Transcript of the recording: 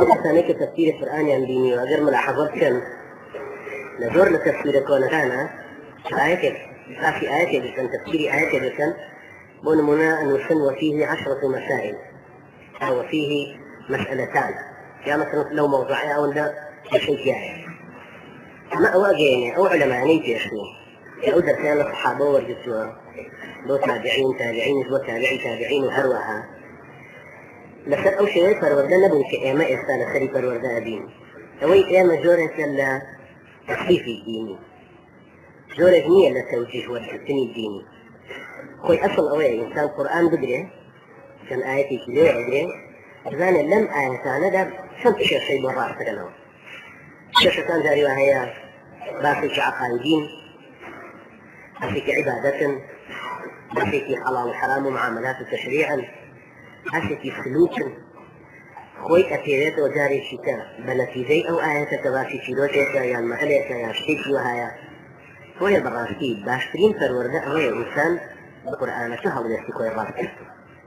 كسانەی کە تەفسیری قورئانیان بینی و ئەگەر ملاحەزە بکەن لە زۆر لە تەفسیرە کۆنەکانە آياتك في آياتك بكن تفسير آياتك بكن بنمنا أن وفيه 10 مسائل أو فيه مسألتان يا مثلا لو موضوعي أو لا شيء جاي ما أواجهني أو علماء نيجي أشني أو درسان الصحابة ورجسوا لو تابعين لو تابعين وهروها لسر أو شيء فروردا نبون كإما إرسال خري فروردا أبين أوي إما جورة لا تخفيفي ديني جورة نية للتوجيه والحسني الديني خوي أصل أوي إنسان القرآن بدري كان آياتي كلية أدري أذان لم آياتنا ده شمت شيء برا أفتناه شيء كان جاري وهي باقي عقائدين باقي عبادة باقي حلال وحرام ومعاملات وتشريعا باقي سلوك خوي أثيرات وجاري شتاء بنتيجي أو آيات تباشي شيلوتك يا المحلك يا شتيك وهاي هو البراسكي باشترين فرورده هو إنسان القرآن شو هو يستكوي الراسكي